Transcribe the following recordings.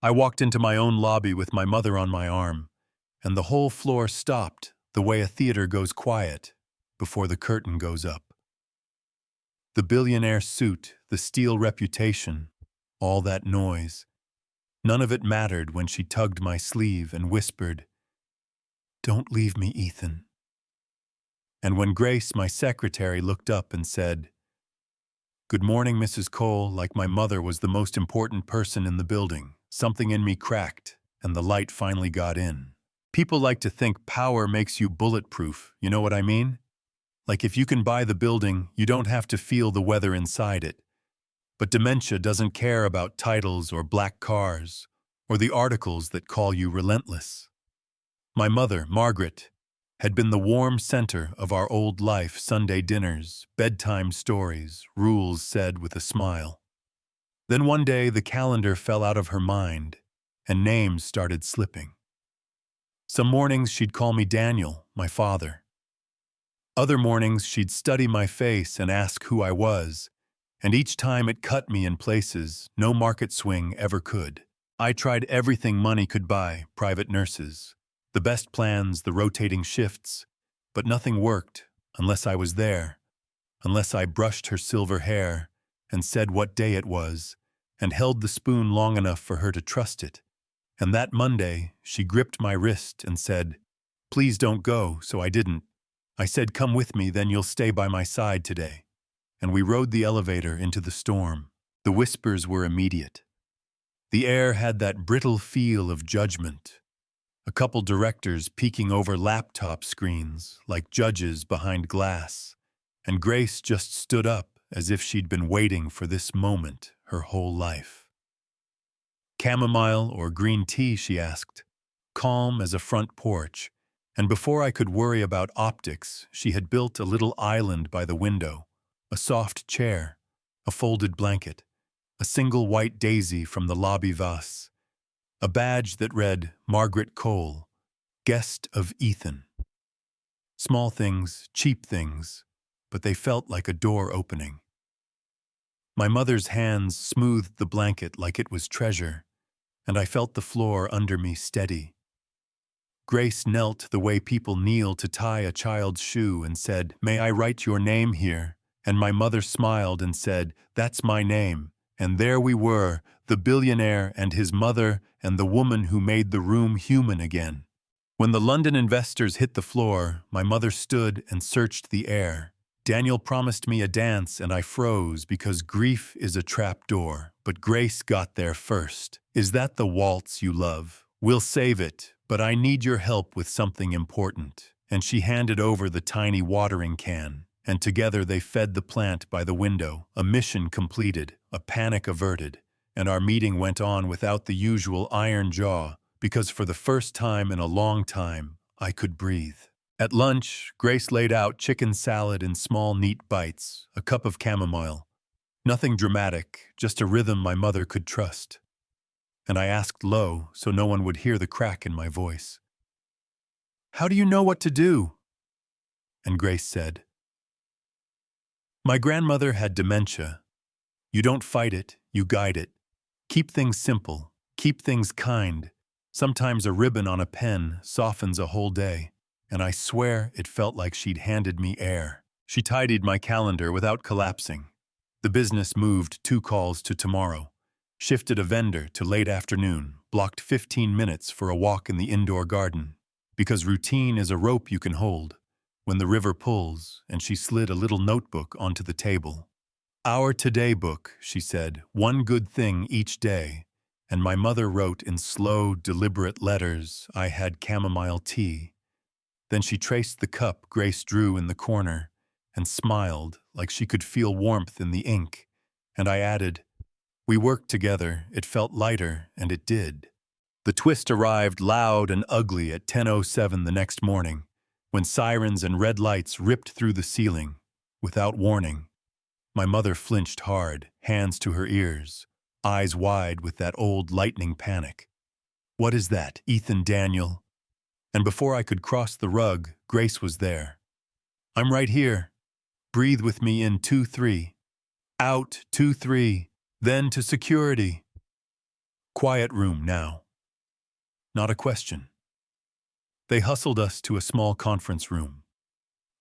I walked into my own lobby with my mother on my arm, and the whole floor stopped the way a theater goes quiet before the curtain goes up. The billionaire suit, the steel reputation, all that noise. None of it mattered when she tugged my sleeve and whispered, "Don't leave me, Ethan." And when Grace, my secretary, looked up and said, "Good morning, Mrs. Cole," like my mother was the most important person in the building, something in me cracked, and the light finally got in. People like to think power makes you bulletproof, you know what I mean? Like if you can buy the building, you don't have to feel the weather inside it. But dementia doesn't care about titles or black cars, or the articles that call you relentless. My mother, Margaret, had been the warm center of our old life: Sunday dinners, bedtime stories, rules said with a smile. Then one day the calendar fell out of her mind, and names started slipping. Some mornings she'd call me Daniel, my father. Other mornings she'd study my face and ask who I was, and each time it cut me in places no market swing ever could. I tried everything money could buy: private nurses, the best plans, the rotating shifts, but nothing worked unless I was there, unless I brushed her silver hair and said what day it was and held the spoon long enough for her to trust it. And that Monday, she gripped my wrist and said, "Please don't go," so I didn't. I said, "Come with me, then you'll stay by my side today." And we rode the elevator into the storm. The whispers were immediate. The air had that brittle feel of judgment. A couple directors peeking over laptop screens like judges behind glass, and Grace just stood up as if she'd been waiting for this moment her whole life. "Chamomile or green tea?" she asked, calm as a front porch, and before I could worry about optics, she had built a little island by the window, a soft chair, a folded blanket, a single white daisy from the lobby vase, a badge that read Margaret Cole, guest of Ethan. Small things, cheap things, but they felt like a door opening. My mother's hands smoothed the blanket like it was treasure, and I felt the floor under me steady. Grace knelt the way people kneel to tie a child's shoe and said, "May I write your name here?" And my mother smiled and said, "That's my name." And there we were, the billionaire and his mother and the woman who made the room human again. When the London investors hit the floor, my mother stood and searched the air. Daniel promised me a dance and I froze because grief is a trap door, but Grace got there first. "Is that the waltz you love? We'll save it, but I need your help with something important." And she handed over the tiny watering can, and together they fed the plant by the window, a mission completed, a panic averted, and our meeting went on without the usual iron jaw, because for the first time in a long time, I could breathe. At lunch, Grace laid out chicken salad in small, neat bites, a cup of chamomile. Nothing dramatic, just a rhythm my mother could trust. And I asked low, so no one would hear the crack in my voice, "How do you know what to do?" And Grace said, "My grandmother had dementia. You don't fight it, you guide it. Keep things simple, keep things kind. Sometimes a ribbon on a pen softens a whole day." And I swear it felt like she'd handed me air. She tidied my calendar without collapsing. The business moved 2 calls to tomorrow, shifted a vendor to late afternoon, blocked 15 minutes for a walk in the indoor garden. Because routine is a rope you can hold when the river pulls, and she slid a little notebook onto the table. "Our Today book," she said, "one good thing each day." And my mother wrote in slow, deliberate letters, "I had chamomile tea." Then she traced the cup Grace drew in the corner and smiled like she could feel warmth in the ink. And I added, "We worked together, it felt lighter, and it did." The twist arrived loud and ugly at 10:07 the next morning, when sirens and red lights ripped through the ceiling, without warning. My mother flinched hard, hands to her ears, eyes wide with that old lightning panic. "What is that, Ethan Daniel?" And before I could cross the rug, Grace was there. "I'm right here. Breathe with me in 2-3. Out 2-3. Then to security." Quiet room now. Not a question. They hustled us to a small conference room.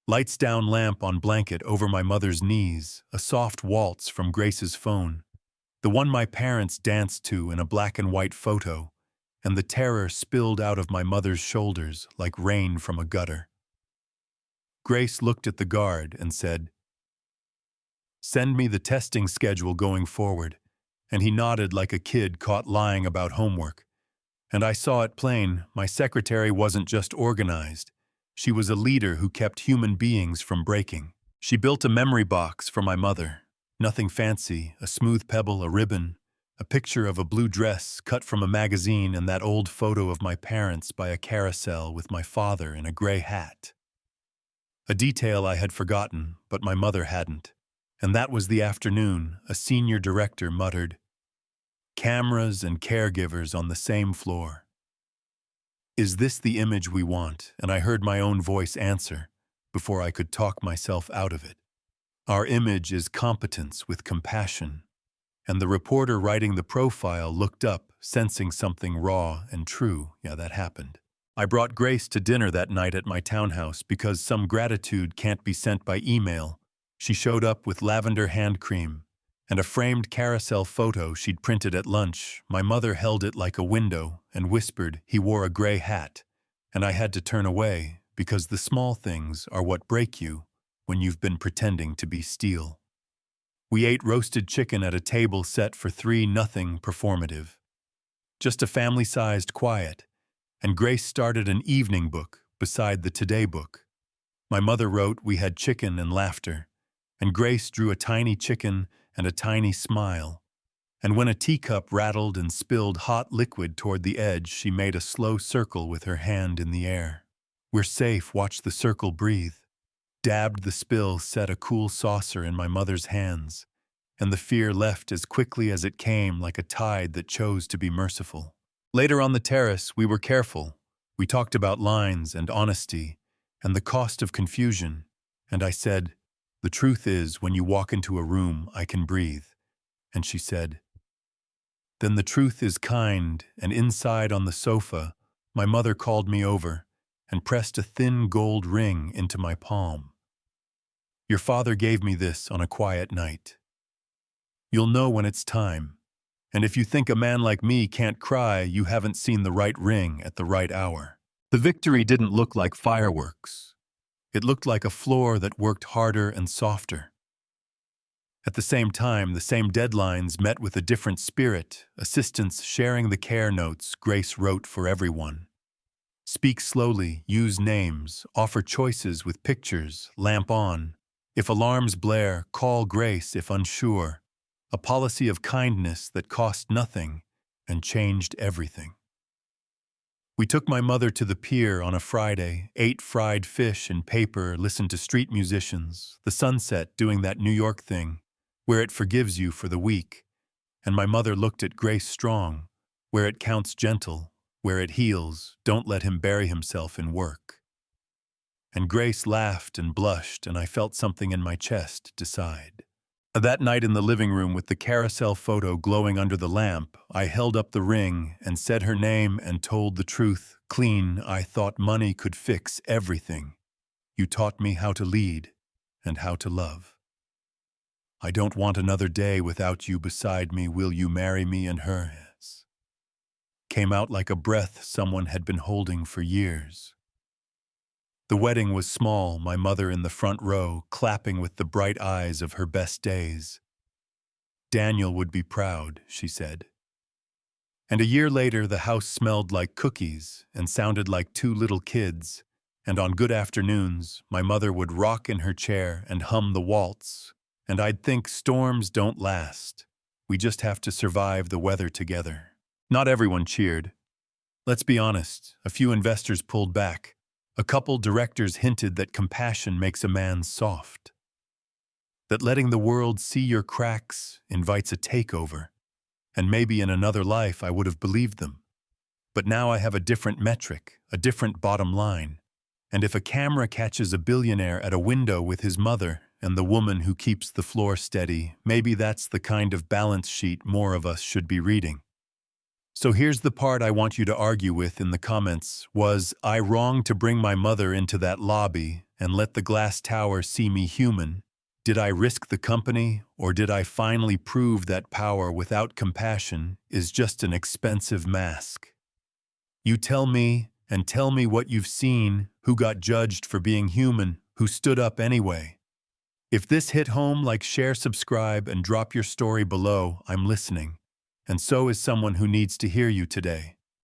Lights down, lamp on blanket over my mother's knees, a soft waltz from Grace's phone, the one my parents danced to in a black and white photo, and the terror spilled out of my mother's shoulders like rain from a gutter. Grace looked at the guard and said, "Send me the testing schedule going forward," and he nodded like a kid caught lying about homework. And I saw it plain, my secretary wasn't just organized. She was a leader who kept human beings from breaking. She built a memory box for my mother. Nothing fancy, a smooth pebble, a ribbon, a picture of a blue dress cut from a magazine, and that old photo of my parents by a carousel with my father in a gray hat. A detail I had forgotten, but my mother hadn't. And that was the afternoon a senior director muttered, "Cameras and caregivers on the same floor. Is this the image we want?" And I heard my own voice answer, before I could talk myself out of it. "Our image is competence with compassion." And the reporter writing the profile looked up, sensing something raw and true. Yeah, that happened. I brought Grace to dinner that night at my townhouse because some gratitude can't be sent by email. She showed up with lavender hand cream and a framed carousel photo she'd printed at lunch. My mother held it like a window and whispered he wore a gray hat, and I had to turn away because the small things are what break you when you've been pretending to be steel. We ate roasted chicken at a table set for 3, nothing performative. Just a family-sized quiet, and Grace started an evening book beside the Today book. My mother wrote we had chicken and laughter, and Grace drew a tiny chicken and a tiny smile. And when a teacup rattled and spilled hot liquid toward the edge, she made a slow circle with her hand in the air. "We're safe, watch the circle breathe." Dabbed the spill, set a cool saucer in my mother's hands, and the fear left as quickly as it came, like a tide that chose to be merciful. Later on the terrace, we were careful. We talked about lines and honesty and the cost of confusion, and I said, "The truth is, when you walk into a room, I can breathe." And she said, "Then the truth is kind," and inside on the sofa, my mother called me over and pressed a thin gold ring into my palm. "Your father gave me this on a quiet night. You'll know when it's time. And if you think a man like me can't cry, you haven't seen the right ring at the right hour." The victory didn't look like fireworks. It looked like a floor that worked harder and softer. At the same time, the same deadlines met with a different spirit, assistants sharing the care notes Grace wrote for everyone. Speak slowly, use names, offer choices with pictures, lamp on. If alarms blare, call Grace if unsure. A policy of kindness that cost nothing and changed everything. We took my mother to the pier on a Friday, ate fried fish and paper, listened to street musicians, the sunset doing that New York thing, where it forgives you for the week. And my mother looked at Grace Strong, where it counts gentle, where it heals, don't let him bury himself in work. And Grace laughed and blushed, and I felt something in my chest decide. That night in the living room with the carousel photo glowing under the lamp, I held up the ring and said her name and told the truth, clean. "I thought money could fix everything. You taught me how to lead and how to love. I don't want another day without you beside me. Will you marry me?" And hers came out like a breath someone had been holding for years. The wedding was small, my mother in the front row, clapping with the bright eyes of her best days. "Daniel would be proud," she said. And a year later, the house smelled like cookies and sounded like 2 little kids, and on good afternoons, my mother would rock in her chair and hum the waltz, and I'd think storms don't last. We just have to survive the weather together. Not everyone cheered. Let's be honest, a few investors pulled back. A couple directors hinted that compassion makes a man soft. That letting the world see your cracks invites a takeover. And maybe in another life I would have believed them. But now I have a different metric, a different bottom line. And if a camera catches a billionaire at a window with his mother and the woman who keeps the floor steady, maybe that's the kind of balance sheet more of us should be reading. So here's the part I want you to argue with in the comments. Was I wrong to bring my mother into that lobby and let the glass tower see me human? Did I risk the company, or did I finally prove that power without compassion is just an expensive mask? You tell me, and tell me what you've seen, who got judged for being human, who stood up anyway. If this hit home, like, share, subscribe, and drop your story below. I'm listening. And so is someone who needs to hear you today.